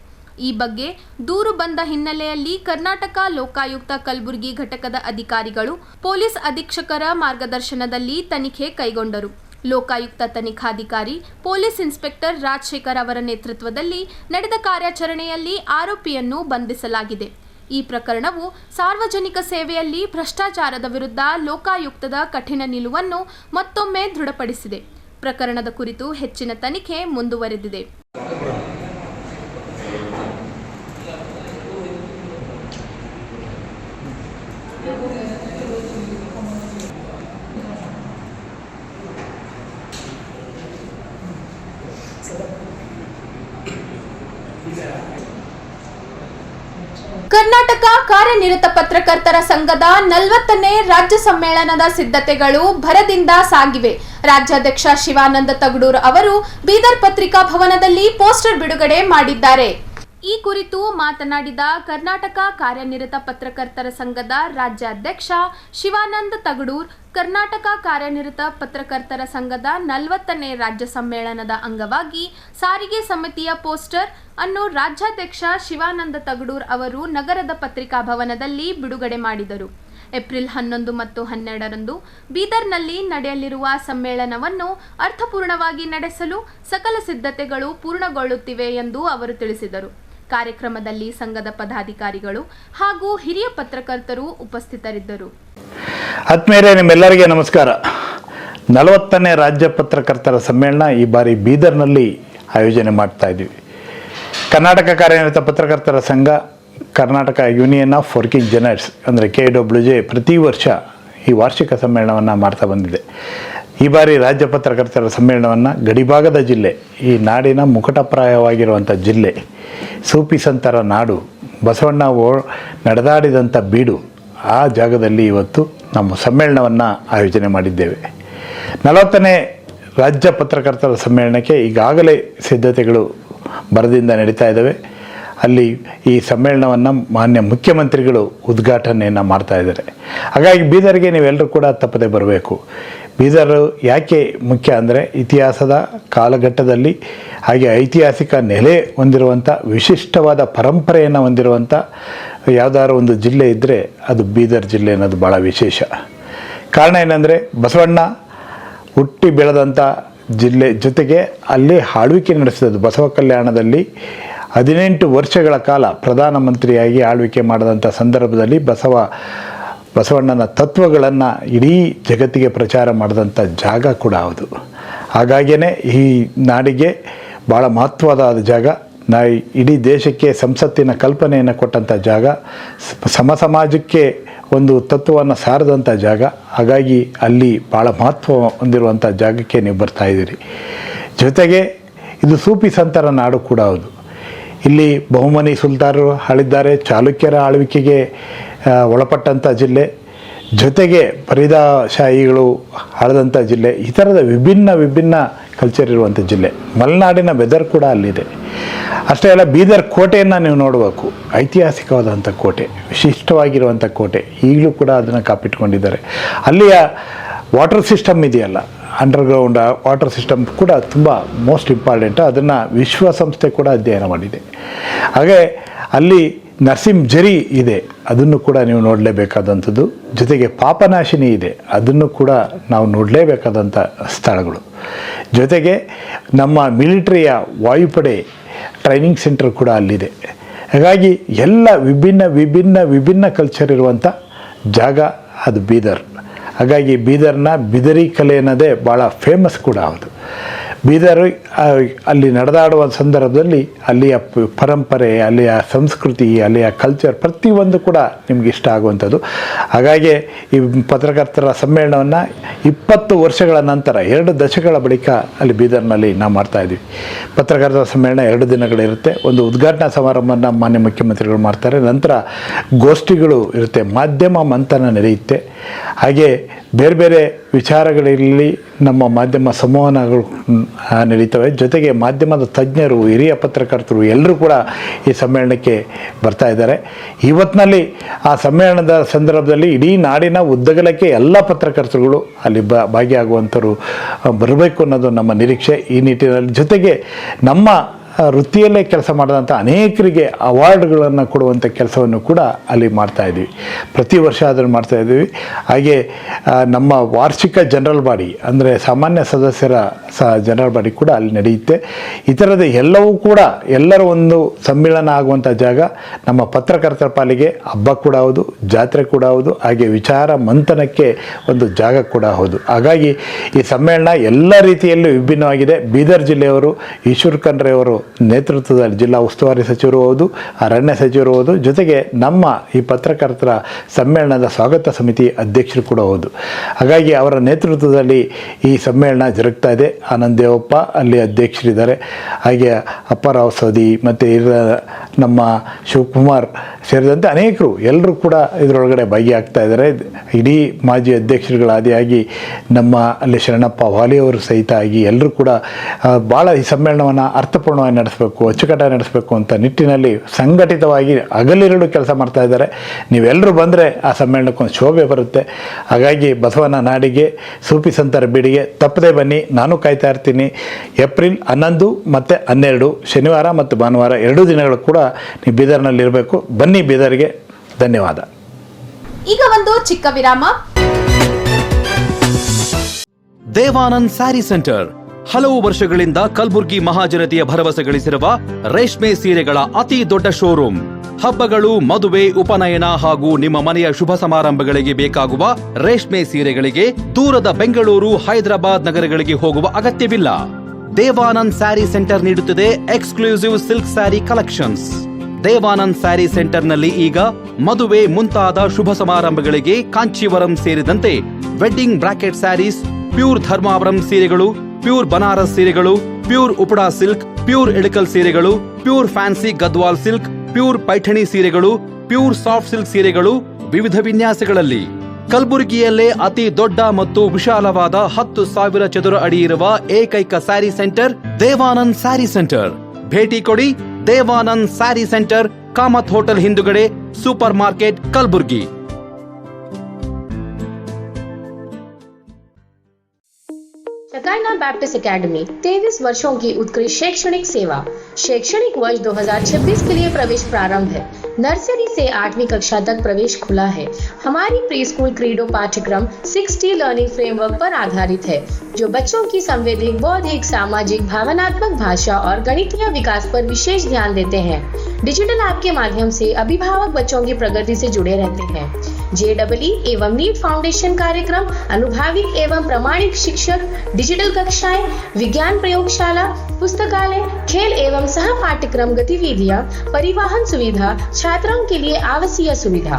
ಈ ಬಗ್ಗೆ ದೂರು ಬಂದ ಹಿನ್ನೆಲೆಯಲ್ಲಿ ಕರ್ನಾಟಕ ಲೋಕಾಯುಕ್ತ ಕಲಬುರಗಿ ಘಟಕದ ಅಧಿಕಾರಿಗಳು ಪೊಲೀಸ್ ಅಧೀಕ್ಷಕರ ಮಾರ್ಗದರ್ಶನದಲ್ಲಿ ತನಿಖೆ ಕೈಗೊಂಡರು. ಲೋಕಾಯುಕ್ತ ತನಿಖಾಧಿಕಾರಿ ಪೊಲೀಸ್ ಇನ್ಸ್ಪೆಕ್ಟರ್ ರಾಜಶೇಖರ್ ಅವರ ನೇತೃತ್ವದಲ್ಲಿ ನಡೆದ ಕಾರ್ಯಾಚರಣೆಯಲ್ಲಿ ಆರೋಪಿಯನ್ನು ಬಂಧಿಸಲಾಗಿದೆ. ಈ ಪ್ರಕರಣವು ಸಾರ್ವಜನಿಕ ಸೇವೆಯಲ್ಲಿ ಭ್ರಷ್ಟಾಚಾರದ ವಿರುದ್ಧ ಲೋಕಾಯುಕ್ತದ ಕಠಿಣ ನಿಲುವನ್ನು ಮತ್ತೊಮ್ಮೆ ದೃಢಪಡಿಸಿದೆ. ಪ್ರಕರಣದ ಕುರಿತು ಹೆಚ್ಚಿನ ತನಿಖೆ ಮುಂದುವರೆದಿದೆ. ಕರ್ನಾಟಕ ಕಾರ್ಯನಿರತ ಪತ್ರಕರ್ತರ ಸಂಘದ 40ನೇ ರಾಜ್ಯ ಸಮ್ಮೇಳನದ ಸಿದ್ಧತೆಗಳು ಭರದಿಂದ ಸಾಗಿವೆ. ರಾಜ್ಯಾಧ್ಯಕ್ಷ ಶಿವಾನಂದ ತಗಡೂರ್ ಅವರು ಬೀದರ್ ಪತ್ರಿಕಾ ಭವನದಲ್ಲಿ ಪೋಸ್ಟರ್ ಬಿಡುಗಡೆ ಮಾಡಿದ್ದಾರೆ. ಈ ಕುರಿತು ಮಾತನಾಡಿದ ಕರ್ನಾಟಕ ಕಾರ್ಯನಿರತ ಪತ್ರಕರ್ತರ ಸಂಘದ ರಾಜ್ಯಾಧ್ಯಕ್ಷ ಶಿವಾನಂದ ತಗಡೂರ್, ಕರ್ನಾಟಕ ಕಾರ್ಯನಿರತ ಪತ್ರಕರ್ತರ ಸಂಘದ 40ನೇ ರಾಜ್ಯ ಸಮ್ಮೇಳನದ ಅಂಗವಾಗಿ ಸಾರಿಗೆ ಸಮಿತಿಯ ಪೋಸ್ಟರ್ ಅನ್ನು ರಾಜ್ಯಾಧ್ಯಕ್ಷ ಶಿವಾನಂದ ತಗಡೂರ್ ಅವರು ನಗರದ ಪತ್ರಿಕಾ ಭವನದಲ್ಲಿ ಬಿಡುಗಡೆ ಮಾಡಿದರು. ಏಪ್ರಿಲ್ 11 ಮತ್ತು 12ರಂದು ಬೀದರ್ನಲ್ಲಿ ನಡೆಯಲಿರುವ ಸಮ್ಮೇಳನವನ್ನು ಅರ್ಥಪೂರ್ಣವಾಗಿ ನಡೆಸಲು ಸಕಲ ಸಿದ್ಧತೆಗಳು ಪೂರ್ಣಗೊಳ್ಳುತ್ತಿವೆ ಎಂದು ಅವರು ತಿಳಿಸಿದರು. ಕಾರ್ಯಕ್ರಮದಲ್ಲಿ ಸಂಘದ ಪದಾಧಿಕಾರಿಗಳು ಹಾಗೂ ಹಿರಿಯ ಪತ್ರಕರ್ತರು ಉಪಸ್ಥಿತರಿದ್ದರು. ಆತ್ಮೀಯರೇ, ನಿಮ್ಮೆಲ್ಲರಿಗೆ ನಮಸ್ಕಾರ. 40ನೇ ರಾಜ್ಯ ಪತ್ರಕರ್ತರ ಸಮ್ಮೇಳನ ಈ ಬಾರಿ ಬೀದರ್ನಲ್ಲಿ ಆಯೋಜನೆ ಮಾಡ್ತಾ ಇದ್ದೀವಿ. ಕರ್ನಾಟಕ ಕಾರ್ಯನಿರತ ಪತ್ರಕರ್ತರ ಸಂಘ, Karnataka union of working journalists ಅಂದರೆ KWJ ಪ್ರತಿ ವರ್ಷ ಈ ವಾರ್ಷಿಕ ಸಮ್ಮೇಳನವನ್ನು ಮಾಡ್ತಾ ಬಂದಿದೆ. ಈ ಬಾರಿ ರಾಜ್ಯ ಪತ್ರಕರ್ತರ ಸಮ್ಮೇಳನವನ್ನು ಗಡಿಭಾಗದ ಜಿಲ್ಲೆ, ಈ ನಾಡಿನ ಮುಕುಟಪ್ರಾಯವಾಗಿರುವಂಥ ಜಿಲ್ಲೆ, ಸೂಫಿ ಸಂತರ ನಾಡು, ಬಸವಣ್ಣ ನಡೆದಾಡಿದಂಥ ಬೀಡು, ಆ ಜಾಗದಲ್ಲಿ ಇವತ್ತು ನಮ್ಮ ಸಮ್ಮೇಳನವನ್ನು ಆಯೋಜನೆ ಮಾಡಿದ್ದೇವೆ. 40ನೇ ರಾಜ್ಯ ಪತ್ರಕರ್ತರ ಸಮ್ಮೇಳನಕ್ಕೆ ಈಗಾಗಲೇ ಸಿದ್ಧತೆಗಳು ಭರದಿಂದ ನಡೀತಾ ಇದ್ದಾವೆ. ಅಲ್ಲಿ ಈ ಸಮ್ಮೇಳನವನ್ನು ಮಾನ್ಯ ಮುಖ್ಯಮಂತ್ರಿಗಳು ಉದ್ಘಾಟನೆಯನ್ನು ಮಾಡ್ತಾ ಇದ್ದಾರೆ. ಹಾಗಾಗಿ ಬೀದರ್ಗೆ ನೀವೆಲ್ಲರೂ ಕೂಡ ತಪ್ಪದೆ ಬರಬೇಕು. ಬೀದರ್ ಯಾಕೆ ಮುಖ್ಯ ಅಂದರೆ ಇತಿಹಾಸದ ಕಾಲಘಟ್ಟದಲ್ಲಿ ಹಾಗೆ ಐತಿಹಾಸಿಕ ನೆಲೆ ಹೊಂದಿರುವಂಥ ವಿಶಿಷ್ಟವಾದ ಪರಂಪರೆಯನ್ನು ಹೊಂದಿರುವಂಥ ಯಾವುದಾದ್ರು ಒಂದು ಜಿಲ್ಲೆ ಇದ್ದರೆ ಅದು ಬೀದರ್ ಜಿಲ್ಲೆ ಅನ್ನೋದು ಭಾಳ ವಿಶೇಷ. ಕಾರಣ ಏನಂದರೆ ಬಸವಣ್ಣ ಹುಟ್ಟಿ ಬೆಳೆದಂಥ ಜಿಲ್ಲೆ, ಜೊತೆಗೆ ಅಲ್ಲಿ ಆಳ್ವಿಕೆ ನಡೆಸಿದ್ದು. ಬಸವ ಕಲ್ಯಾಣದಲ್ಲಿ 18 ವರ್ಷಗಳ ಕಾಲ ಪ್ರಧಾನಮಂತ್ರಿಯಾಗಿ ಆಳ್ವಿಕೆ ಮಾಡಿದಂಥ ಸಂದರ್ಭದಲ್ಲಿ ಬಸವಣ್ಣನ ತತ್ವಗಳನ್ನು ಇಡೀ ಜಗತ್ತಿಗೆ ಪ್ರಚಾರ ಮಾಡಿದಂಥ ಜಾಗ ಕೂಡ ಹೌದು. ಹಾಗಾಗಿಯೇ ಈ ನಾಡಿಗೆ ಭಾಳ ಮಹತ್ವವಾದ ಜಾಗ. ಇಡೀ ದೇಶಕ್ಕೆ ಸಂಸತ್ತಿನ ಕಲ್ಪನೆಯನ್ನು ಕೊಟ್ಟಂಥ ಜಾಗ, ಸಮಾಜಕ್ಕೆ ಒಂದು ತತ್ವವನ್ನು ಸಾರದಂಥ ಜಾಗ. ಹಾಗಾಗಿ ಅಲ್ಲಿ ಭಾಳ ಮಹತ್ವ ಹೊಂದಿರುವಂಥ ಜಾಗಕ್ಕೆ ನೀವು ಬರ್ತಾಯಿದ್ದೀರಿ. ಜೊತೆಗೆ ಇದು ಸೂಫಿ ಸಂತರ ನಾಡು ಕೂಡ ಹೌದು. ಇಲ್ಲಿ ಬಹುಮನಿ ಸುಲ್ತಾನರು ಆಳಿದ್ದಾರೆ, ಚಾಲುಕ್ಯರ ಆಳ್ವಿಕೆಗೆ ಒಳಪಟ್ಟಂಥ ಜಿಲ್ಲೆ, ಜೊತೆಗೆ ಫರೀದಾಶಾಹಿಗಳು ಆಳಿದಂಥ ಜಿಲ್ಲೆ. ಈ ಥರದ ವಿಭಿನ್ನ ಕಲ್ಚರ್ ಇರುವಂಥ ಜಿಲ್ಲೆ. ಮಲೆನಾಡಿನ ವೆದರ್ ಕೂಡ ಅಲ್ಲಿದೆ. ಅಷ್ಟೇ ಅಲ್ಲ, ಬೀದರ್ ಕೋಟೆಯನ್ನು ನೀವು ನೋಡಬೇಕು. ಐತಿಹಾಸಿಕವಾದಂಥ ಕೋಟೆ, ವಿಶಿಷ್ಟವಾಗಿರುವಂಥ ಕೋಟೆ. ಈಗಲೂ ಕೂಡ ಅದನ್ನು ಕಾಪಿಟ್ಕೊಂಡಿದ್ದಾರೆ. ಅಲ್ಲಿಯ ವಾಟರ್ ಸಿಸ್ಟಮ್ ಇದೆಯಲ್ಲ, ಅಂಡರ್ಗ್ರೌಂಡ್ ವಾಟರ್ ಸಿಸ್ಟಮ್ ಕೂಡ ತುಂಬ ಮೋಸ್ಟ್ ಇಂಪಾರ್ಟೆಂಟ್. ಅದನ್ನು ವಿಶ್ವಸಂಸ್ಥೆ ಕೂಡ ಅಧ್ಯಯನ ಮಾಡಿದೆ. ಹಾಗೆ ಅಲ್ಲಿ ನರಸಿಂಹಜರಿ ಇದೆ, ಅದನ್ನು ಕೂಡ ನೀವು ನೋಡಲೇಬೇಕಾದಂಥದ್ದು. ಜೊತೆಗೆ ಪಾಪನಾಶಿನಿ ಇದೆ, ಅದನ್ನು ಕೂಡ ನಾವು ನೋಡಲೇಬೇಕಾದಂಥ ಸ್ಥಳಗಳು. ಜೊತೆಗೆ ನಮ್ಮ ಮಿಲಿಟರಿಯ ವಾಯುಪಡೆ ಟ್ರೈನಿಂಗ್ ಸೆಂಟರ್ ಕೂಡ ಅಲ್ಲಿದೆ. ಹಾಗಾಗಿ ಎಲ್ಲ ವಿಭಿನ್ನ ಕಲ್ಚರ್ ಇರುವಂಥ ಜಾಗ ಅದು ಬೀದರ್. ಹಾಗಾಗಿ ಬೀದರ್ನ ಬಿದರಿ ಕಲೆ ಅನ್ನೋದೇ ಭಾಳ ಫೇಮಸ್ ಕೂಡ ಹೌದು. ಬೀದರ್ ಅಲ್ಲಿ ನಡೆದಾಡುವ ಸಂದರ್ಭದಲ್ಲಿ ಅಲ್ಲಿಯ ಪರಂಪರೆ, ಅಲ್ಲಿಯ ಸಂಸ್ಕೃತಿ, ಅಲ್ಲಿಯ ಕಲ್ಚರ್ ಪ್ರತಿಯೊಂದು ಕೂಡ ನಿಮ್ಗೆ ಇಷ್ಟ ಆಗುವಂಥದ್ದು. ಹಾಗಾಗಿ ಈ ಪತ್ರಕರ್ತರ ಸಮ್ಮೇಳನವನ್ನು 20 ವರ್ಷಗಳ ನಂತರ 2 ದಶಕಗಳ ಬಳಿಕ ಅಲ್ಲಿ ಬೀದರ್ನಲ್ಲಿ ನಾವು ಮಾಡ್ತಾಯಿದ್ವಿ. ಪತ್ರಕರ್ತರ ಸಮ್ಮೇಳನ 2 ದಿನಗಳಿರುತ್ತೆ. ಒಂದು ಉದ್ಘಾಟನಾ ಸಮಾರಂಭವನ್ನು ಮಾನ್ಯ ಮುಖ್ಯಮಂತ್ರಿಗಳು ಮಾಡ್ತಾರೆ. ನಂತರ ಗೋಷ್ಠಿಗಳು ಇರುತ್ತೆ, ಮಾಧ್ಯಮ ಮಂಥನ ನಡೆಯುತ್ತೆ. ಹಾಗೆ ಬೇರೆ ಬೇರೆ ವಿಚಾರಗಳಲ್ಲಿ ನಮ್ಮ ಮಾಧ್ಯಮ ಸಂವಹನಗಳು ನಡೀತವೆ. ಜೊತೆಗೆ ಮಾಧ್ಯಮದ ತಜ್ಞರು, ಹಿರಿಯ ಪತ್ರಕರ್ತರು ಎಲ್ಲರೂ ಕೂಡ ಈ ಸಮ್ಮೇಳನಕ್ಕೆ ಬರ್ತಾ ಇದ್ದಾರೆ. ಇವತ್ತಿನಲ್ಲಿ ಆ ಸಮ್ಮೇಳನದ ಸಂದರ್ಭದಲ್ಲಿ ಇಡೀ ನಾಡಿನ ಉದ್ದಗಲಕ್ಕೆ ಎಲ್ಲ ಪತ್ರಕರ್ತರುಗಳು ಅಲ್ಲಿ ಭಾಗಿಯಾಗುವಂಥವ್ರು ಬರಬೇಕು ಅನ್ನೋದು ನಮ್ಮ ನಿರೀಕ್ಷೆ. ಈ ನಿಟ್ಟಿನಲ್ಲಿ ಜೊತೆಗೆ ನಮ್ಮ ವೃತ್ತಿಯಲ್ಲೇ ಕೆಲಸ ಮಾಡಿದಂಥ ಅನೇಕರಿಗೆ ಅವಾರ್ಡ್ಗಳನ್ನು ಕೊಡುವಂಥ ಕೆಲಸವನ್ನು ಕೂಡ ಅಲ್ಲಿ ಮಾಡ್ತಾಯಿದ್ವಿ. ಪ್ರತಿ ವರ್ಷ ಅದನ್ನು ಮಾಡ್ತಾಯಿದ್ವಿ. ಹಾಗೆ ನಮ್ಮ ವಾರ್ಷಿಕ ಜನರಲ್ ಬಾಡಿ ಅಂದರೆ ಸಾಮಾನ್ಯ ಸದಸ್ಯರ ಜನರಲ್ ಬಾಡಿ ಕೂಡ ಅಲ್ಲಿ ನಡೆಯುತ್ತೆ. ಈ ಥರದ ಎಲ್ಲವೂ ಕೂಡ ಎಲ್ಲರ ಒಂದು ಸಮ್ಮೇಳನ ಆಗುವಂಥ ಜಾಗ. ನಮ್ಮ ಪತ್ರಕರ್ತರ ಪಾಲಿಗೆ ಹಬ್ಬ ಕೂಡ ಹೌದು, ಜಾತ್ರೆ ಕೂಡ ಹೌದು, ಹಾಗೆ ವಿಚಾರ ಮಂಥನಕ್ಕೆ ಒಂದು ಜಾಗ ಕೂಡ ಹೌದು. ಹಾಗಾಗಿ ಈ ಸಮ್ಮೇಳನ ಎಲ್ಲ ರೀತಿಯಲ್ಲೂ ವಿಭಿನ್ನವಾಗಿದೆ. ಬೀದರ್ ಜಿಲ್ಲೆಯವರು ಈಶ್ವರ್ ಖಂಡ್ರೆ ಅವರು ನೇತೃತ್ವದಲ್ಲಿ ಜಿಲ್ಲಾ ಉಸ್ತುವಾರಿ ಸಚಿವರು ಹೌದು, ಅರಣ್ಯ ಸಚಿವರು ಹೌದು, ಜೊತೆಗೆ ನಮ್ಮ ಈ ಪತ್ರಕರ್ತರ ಸಮ್ಮೇಳನದ ಸ್ವಾಗತ ಸಮಿತಿ ಅಧ್ಯಕ್ಷರು ಕೂಡ ಹೌದು. ಹಾಗಾಗಿ ಅವರ ನೇತೃತ್ವದಲ್ಲಿ ಈ ಸಮ್ಮೇಳನ ಜರುಗ್ತಾ ಇದೆ. ಆನಂದ್ ದೇವಪ್ಪ ಅಲ್ಲಿ ಅಧ್ಯಕ್ಷರಿದ್ದಾರೆ. ಹಾಗೆ ಅಪ್ಪರಾವ್ ಸೌದಿ ಮತ್ತು ನಮ್ಮ ಶಿವಕುಮಾರ್ ಸೇರಿದಂತೆ ಅನೇಕರು ಎಲ್ಲರೂ ಕೂಡ ಇದರೊಳಗಡೆ ಭಾಗಿಯಾಗ್ತಾ ಇದ್ದಾರೆ. ಇಡೀ ಮಾಜಿ ಅಧ್ಯಕ್ಷರುಗಳಾದಿಯಾಗಿ ನಮ್ಮ ಅಲ್ಲಿ ಶರಣಪ್ಪ ವಾಲಿಯವರು ಸಹಿತ ಆಗಿ ಎಲ್ಲರೂ ಕೂಡ ಭಾಳ ಈ ಸಮ್ಮೇಳನವನ್ನು ಅರ್ಥಪೂರ್ಣವಾಗಿ ನಡೆಸಬೇಕು, ಅಚ್ಚುಕಟ್ಟಾಗಿ ನಡೆಸಬೇಕು ಅಂತ ನಿಟ್ಟಿನಲ್ಲಿ ಸಂಘಟಿತವಾಗಿ ಹಗಲಿರುಳು ಕೆಲಸ ಮಾಡ್ತಾ ಇದ್ದಾರೆ. ನೀವೆಲ್ಲರೂ ಬಂದರೆ ಆ ಸಮ್ಮೇಳನಕ್ಕೊಂದು ಶೋಭೆ ಬರುತ್ತೆ. ಹಾಗಾಗಿ ಬಸವನ ನಾಡಿಗೆ, ಸೂಫಿ ಸಂತರ ಬೀಡಿಗೆ ತಪ್ಪದೇ ಬನ್ನಿ. ನಾನು ಕಾಯ್ತಾ ಇರ್ತೀನಿ. ಏಪ್ರಿಲ್ 11 ಮತ್ತು 12 ಶನಿವಾರ ಮತ್ತು ಭಾನುವಾರ 2 ದಿನಗಳು ಕೂಡ ನೀವು ಬೀದರ್ನಲ್ಲಿ ಇರಬೇಕು. ಬನ್ನಿ ಬೀದರ್ಗೆ. ಧನ್ಯವಾದ. ಈಗ ಒಂದು ಚಿಕ್ಕ ವಿರಾಮ. ದೇವಾನಂದ್ ಸ್ಯಾರಿ ಸೆಂಟರ್ ಹಲವು ವರ್ಷಗಳಿಂದ ಕಲಬುರ್ಗಿ ಮಹಾಜನತೆಯ ಭರವಸೆ ಗಳಿಸಿರುವ ರೇಷ್ಮೆ ಸೀರೆಗಳ ಅತಿ ದೊಡ್ಡ ಶೋರೂಮ್. ಹಬ್ಬಗಳು, ಮದುವೆ, ಉಪನಯನ ಹಾಗೂ ನಿಮ್ಮ ಮನೆಯ ಶುಭ ಸಮಾರಂಭಗಳಿಗೆ ಬೇಕಾಗುವ ರೇಷ್ಮೆ ಸೀರೆಗಳಿಗೆ ದೂರದ ಬೆಂಗಳೂರು, ಹೈದರಾಬಾದ್ ನಗರಗಳಿಗೆ ಹೋಗುವ ಅಗತ್ಯವಿಲ್ಲ. ದೇವಾನಂದ್ ಸ್ಯಾರಿ ಸೆಂಟರ್ ನೀಡುತ್ತಿದೆ exclusive silk saree collections. Devanand saree ಸೆಂಟರ್ನಲ್ಲಿ ಈಗ ಮದುವೆ ಮುಂತಾದ ಶುಭ ಸಮಾರಂಭಗಳಿಗೆ ಕಾಂಚೀವರಂ ಸೇರಿದಂತೆ wedding brocade sarees, pure Dharmavaram ಸೀರೆಗಳು, ಪ್ಯೂರ್ ಬನಾರಸ್ ಸೀರೆಗಳು, pure Uppada silk, pure Ilkal ಸೀರೆಗಳು, pure fancy Gadwal silk, pure Paithani ಸೀರೆಗಳು, ಪ್ಯೂರ್ ಸಾಫ್ಟ್ ಸಿಲ್ಕ್ ಸೀರೆಗಳು ವಿವಿಧ ವಿನ್ಯಾಸಗಳಲ್ಲಿ. ಕಲಬುರಗಿಯಲ್ಲೇ ಅತಿ ದೊಡ್ಡ ಮತ್ತು ವಿಶಾಲವಾದ 10,000 ಚದುರ ಅಡಿ ಇರುವ ಏಕೈಕ ಸ್ಯಾರಿ ಸೆಂಟರ್ ದೇವಾನಂದ್ ಸ್ಯಾರಿ ಸೆಂಟರ್. ಭೇಟಿ ಕೊಡಿ. ದೇವಾನಂದ್ ಸ್ಯಾರಿ ಸೆಂಟರ್, ಕಾಮತ್ ಹೋಟೆಲ್ ಹಿಂದುಗಡೆ, super market, Kalaburagi. Shekinah Baptist academy 23 वर्षों की उत्कृष्ट शैक्षणिक सेवा। शैक्षणिक वर्ष 2026 के लिए प्रवेश प्रारंभ है। नर्सरी से 8वीं कक्षा तक प्रवेश खुला है। हमारी प्री स्कूल क्रीडो पाठ्यक्रम 6T लर्निंग फ्रेमवर्क पर आधारित है, जो बच्चों की संवैधिक, बौद्धिक, सामाजिक, भावनात्मक, भाषा और गणितीय विकास पर विशेष ध्यान देते हैं। डिजिटल ऐप के माध्यम से अभिभावक बच्चों की प्रगति से जुड़े रहते हैं। JEE एवं नीट फाउंडेशन कार्यक्रम, अनुभवी एवं प्रमाणिक शिक्षक, डिजिटल कक्षाएं, विज्ञान प्रयोगशाला, पुस्तकालय, खेल एवं सह पाठ्यक्रम गतिविधियां, परिवहन सुविधा, छात्रों के लिए आवासीय सुविधा।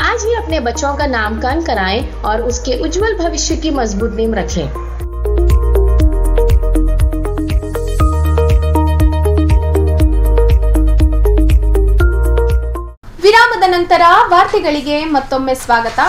आज ही अपने बच्चों का नामकरण कराएं और उसके उज्जवल भविष्य की मजबूत नींव रखें। ವಿರಾಮದ ನಂತರ ವಾರ್ತೆಗಳಿಗೆ ಮತ್ತೊಮ್ಮೆ ಸ್ವಾಗತ.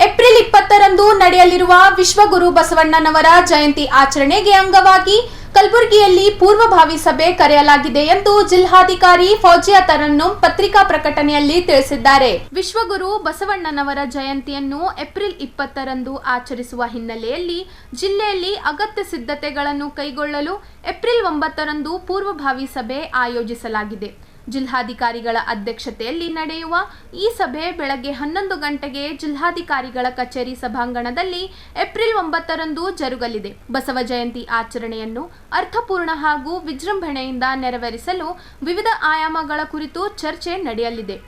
ಏಪ್ರಿಲ್ 20ರಂದು ನಡೆಯಲಿರುವ ವಿಶ್ವಗುರು ಬಸವಣ್ಣನವರ ಜಯಂತಿ ಆಚರಣೆಗೆ ಅಂಗವಾಗಿ ಕಲಬುರಗಿಯಲ್ಲಿ ಪೂರ್ವಭಾವಿ ಸಭೆ ಕರೆಯಲಾಗಿದೆ ಎಂದು ಜಿಲ್ಲಾಧಿಕಾರಿ ಫೌಜಿಯಾ ತರನ್ನುಮ್ ಪತ್ರಿಕಾ ಪ್ರಕಟಣೆಯಲ್ಲಿ ತಿಳಿಸಿದ್ದಾರೆ. ವಿಶ್ವಗುರು ಬಸವಣ್ಣನವರ ಜಯಂತಿಯನ್ನು ಏಪ್ರಿಲ್ 20ರಂದು ಆಚರಿಸುವ ಹಿನ್ನೆಲೆಯಲ್ಲಿ ಜಿಲ್ಲೆಯಲ್ಲಿ ಅಗತ್ಯ ಸಿದ್ಧತೆಗಳನ್ನು ಕೈಗೊಳ್ಳಲು ಏಪ್ರಿಲ್ 9ರಂದು ಪೂರ್ವಭಾವಿ ಸಭೆ ಆಯೋಜಿಸಲಾಗಿದೆ. ಜಿಲ್ಲಾಧಿಕಾರಿಗಳ ಅಧ್ಯಕ್ಷತೆಯಲ್ಲಿ ನಡೆಯುವ ಈ ಸಭೆ ಬೆಳಗ್ಗೆ 11 ಗಂಟೆಗೆ ಜಿಲ್ಲಾಧಿಕಾರಿಗಳ ಕಚೇರಿ ಸಭಾಂಗಣದಲ್ಲಿ ಏಪ್ರಿಲ್ 9ರಂದು ಜರುಗಲಿದೆ. ಬಸವ ಜಯಂತಿ ಆಚರಣೆಯನ್ನು ಅರ್ಥಪೂರ್ಣ ಹಾಗೂ ವಿಜೃಂಭಣೆಯಿಂದ ನೆರವೇರಿಸಲು ವಿವಿಧ ಆಯಾಮಗಳ ಕುರಿತು ಚರ್ಚೆ ನಡೆಯಲಿದೆ.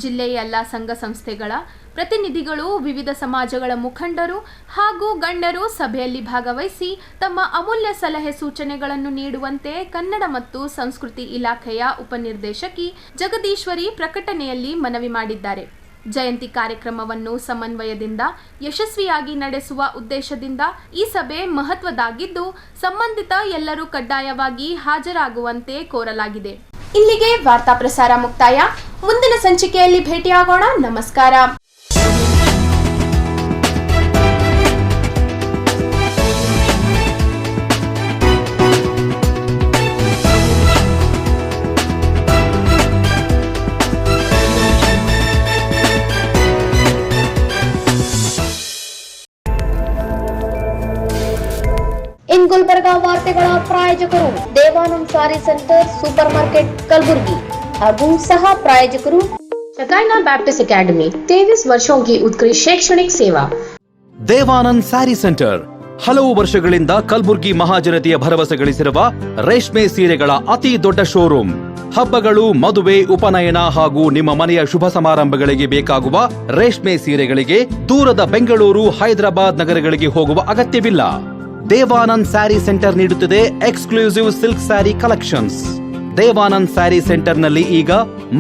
ಜಿಲ್ಲೆಯ ಎಲ್ಲ ಸಂಘ ಸಂಸ್ಥೆಗಳ ಪ್ರತಿನಿಧಿಗಳು, ವಿವಿಧ ಸಮಾಜಗಳ ಮುಖಂಡರು ಹಾಗೂ ಗಣ್ಯರು ಸಭೆಯಲ್ಲಿ ಭಾಗವಹಿಸಿ ತಮ್ಮ ಅಮೂಲ್ಯ ಸಲಹೆ ಸೂಚನೆಗಳನ್ನು ನೀಡುವಂತೆ ಕನ್ನಡ ಮತ್ತು ಸಂಸ್ಕೃತಿ ಇಲಾಖೆಯ ಉಪನಿರ್ದೇಶಕಿ ಜಗದೀಶ್ವರಿ ಪ್ರಕಟಣೆಯಲ್ಲಿ ಮನವಿ ಮಾಡಿದ್ದಾರೆ. ಜಯಂತಿ ಕಾರ್ಯಕ್ರಮವನ್ನು ಸಮನ್ವಯದಿಂದ ಯಶಸ್ವಿಯಾಗಿ ನಡೆಸುವ ಉದ್ದೇಶದಿಂದ ಈ ಸಭೆ ಮಹತ್ವದಾಗಿದ್ದು, ಸಂಬಂಧಿತ ಎಲ್ಲರೂ ಕಡ್ಡಾಯವಾಗಿ ಹಾಜರಾಗುವಂತೆ ಕೋರಲಾಗಿದೆ. ಇಲ್ಲಿಗೆ ವಾರ್ತಾ ಪ್ರಸಾರ ಮುಕ್ತಾಯ. ಮುಂದಿನ ಸಂಚಿಕೆಯಲ್ಲಿ ಭೇಟಿಯಾಗೋಣ. ನಮಸ್ಕಾರ. ಇನ್ ಗುಲ್ಬರ್ಗಾ ವಾರ್ತೆಗಳ ಪ್ರಾಯೋಜಕರು ದೇವಾನಂದ್ ಸಾರಿ ಸೆಂಟರ್ ಸೂಪರ್ ಮಾರ್ಕೆಟ್ कलबुर्गी ಹಾಗೂ सह प्रायोजकರು शकाइना बैप्टिस्ट एकेडमी 23 वर्षों की उत्कृष्ट शैक्षणिक सेवा. ದೇವಾನಂದ್ ಸ್ಯಾರಿ ಸೆಂಟರ್ ಹಲವು ವರ್ಷಗಳಿಂದ ಕಲಬುರ್ಗಿ ಮಹಾಜನತೆಯ ಭರವಸೆ ಗಳಿಸಿರುವ ರೇಷ್ಮೆ ಸೀರೆಗಳ ಅತಿ ದೊಡ್ಡ ಶೋರೂಮ್. ಹಬ್ಬಗಳು, ಮದುವೆ, ಉಪನಯನ ಹಾಗೂ ನಿಮ್ಮ ಮನೆಯ ಶುಭ ಸಮಾರಂಭಗಳಿಗೆ ಬೇಕಾಗುವ ರೇಷ್ಮೆ ಸೀರೆಗಳಿಗೆ ದೂರದ ಬೆಂಗಳೂರು, ಹೈದರಾಬಾದ್ ನಗರಗಳಿಗೆ ಹೋಗುವ ಅಗತ್ಯವಿಲ್ಲ. ದೇವಾನಂದ್ ಸ್ಯಾರಿ ಸೆಂಟರ್ ನೀಡುತ್ತದೆ exclusive silk saree collections. Devanand saree ಸೆಂಟರ್ನಲ್ಲಿ ಈಗ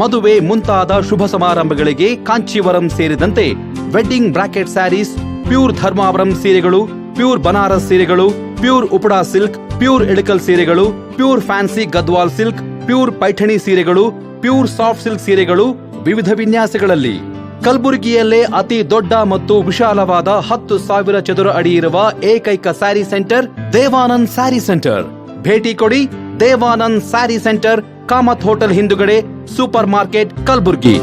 ಮದುವೆ ಮುಂತಾದ ಶುಭ ಸಮಾರಂಭಗಳಿಗೆ ಕಾಂಚೀವರಂ ಸೇರಿದಂತೆ wedding brocade sarees, pure Dharmavaram ಸೀರೆಗಳು, ಪ್ಯೂರ್ ಬನಾರಸ್ ಸೀರೆಗಳು, pure Uppada silk, pure Ilkal ಸೀರೆಗಳು, pure fancy Gadwal silk, pure Paithani ಸೀರೆಗಳು, ಪ್ಯೂರ್ ಸಾಫ್ಟ್ ಸಿಲ್ಕ್ ಸೀರೆಗಳು ವಿವಿಧ ವಿನ್ಯಾಸಗಳಲ್ಲಿ. ಕಲಬುರಗಿಯಲ್ಲೇ ಅತಿ ದೊಡ್ಡ ಮತ್ತು ವಿಶಾಲವಾದ 10,000 ಚದುರ ಅಡಿ ಇರುವ ಏಕೈಕ ಸ್ಯಾರಿ ಸೆಂಟರ್ ದೇವಾನಂದ್ ಸ್ಯಾರಿ ಸೆಂಟರ್. ಭೇಟಿ ಕೊಡಿ. ದೇವಾನಂದ್ ಸ್ಯಾರಿ ಸೆಂಟರ್, ಕಾಮತ್ ಹೋಟೆಲ್ ಹಿಂದುಗಡೆ, super market, Kalaburagi.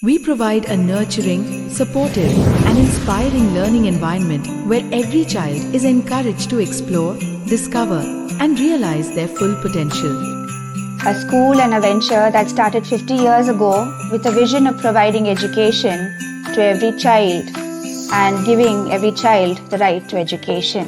We provide a nurturing, supportive, and inspiring learning environment where every child is encouraged to explore, discover, and realize their full potential. A school and a venture that started 50 years ago with a vision of providing education to every child and giving every child the right to education.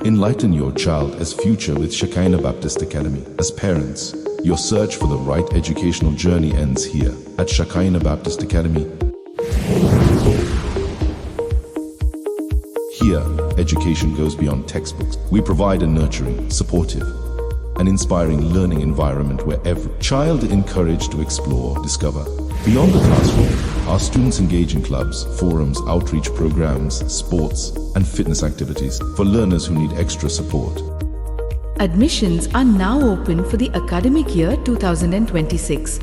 Enlighten your child as future with Shekinah Baptist Academy. As parents, your search for the right educational journey ends here at Shekinah Baptist Academy. Here, education goes beyond textbooks. We provide a nurturing, supportive, and inspiring learning environment where every child is encouraged to explore, discover. Beyond the classroom, our students engage in clubs, forums, outreach programs, sports, and fitness activities for learners who need extra support. Admissions are now open for the academic year 2026.